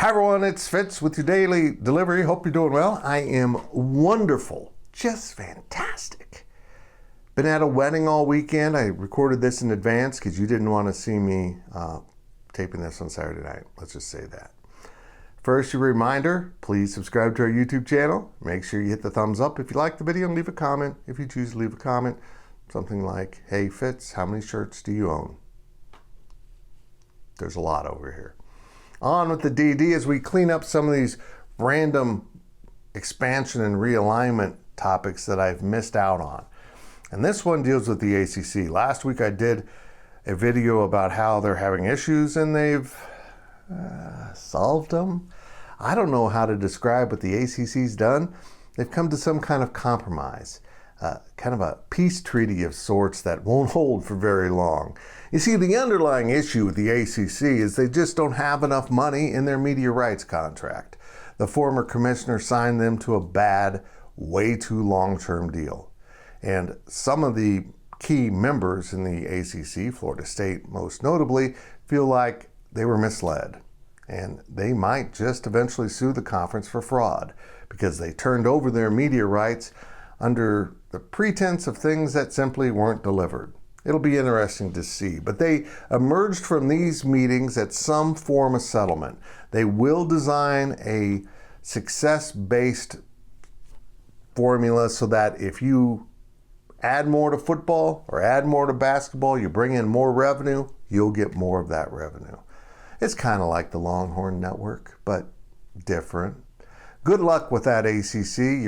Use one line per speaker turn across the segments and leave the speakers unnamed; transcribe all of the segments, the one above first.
Hi everyone, it's Fitz with your daily delivery. Hope you're doing well. I am wonderful, just fantastic. Been at a wedding all weekend. I recorded this in advance because you didn't want to see me taping this on Saturday night. Let's just say that. First, a reminder, please subscribe to our YouTube channel. Make sure you hit the thumbs up if you like the video and leave a comment. If you choose to leave a comment, something like, hey Fitz, how many shirts do you own? There's a lot over here. On with the DD as we clean up some of these random expansion and realignment topics that I've missed out on. And this one deals with the ACC. Last week I did a video about how they're having issues and they've solved them. I don't know how to describe what the ACC's done. They've come to some kind of compromise. Kind of a peace treaty of sorts that won't hold for very long. You see, the underlying issue with the ACC is they just don't have enough money in their media rights contract. The former commissioner signed them to a bad, way too long-term deal. And some of the key members in the ACC, Florida State most notably, feel like they were misled. And they might just eventually sue the conference for fraud because they turned over their media rights under the pretense of things that simply weren't delivered. It'll be interesting to see. But they emerged from these meetings at some form of settlement. They will design a success-based formula so that if you add more to football or add more to basketball, you bring in more revenue, you'll get more of that revenue. It's kind of like the Longhorn Network, but different. Good luck with that, ACC.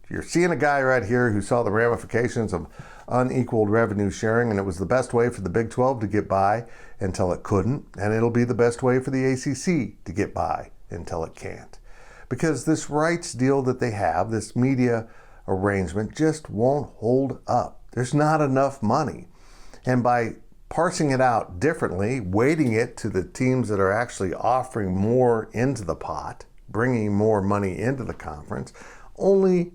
You're seeing a guy right here who saw the ramifications of unequaled revenue sharing, and it was the best way for the Big 12 to get by until it couldn't, and it'll be the best way for the ACC to get by until it can't. Because this rights deal that they have, this media arrangement, just won't hold up. There's not enough money. And by parsing it out differently, weighting it to the teams that are actually offering more into the pot, bringing more money into the conference, only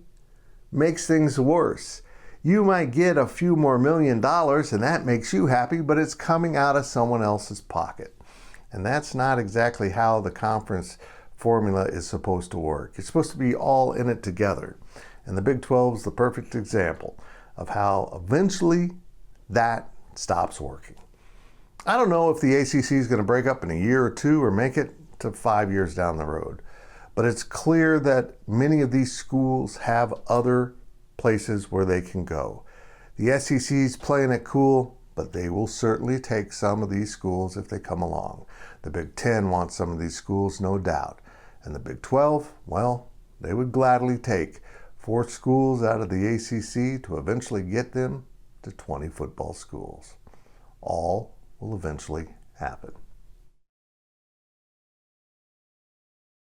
makes things worse. You might get a few more $1 million and that makes you happy, but it's coming out of someone else's pocket. And that's not exactly how the conference formula is supposed to work. You're supposed to be all in it together. And the Big 12 is the perfect example of how eventually that stops working. I don't know if the ACC is going to break up in a year or two or make it to 5 years down the road. But it's clear that many of these schools have other places where they can go. The SEC's playing it cool, but they will certainly take some of these schools if they come along. The Big 10 wants some of these schools, no doubt. And the Big 12, well, they would gladly take 4 schools out of the ACC to eventually get them to 20 football schools. All will eventually happen.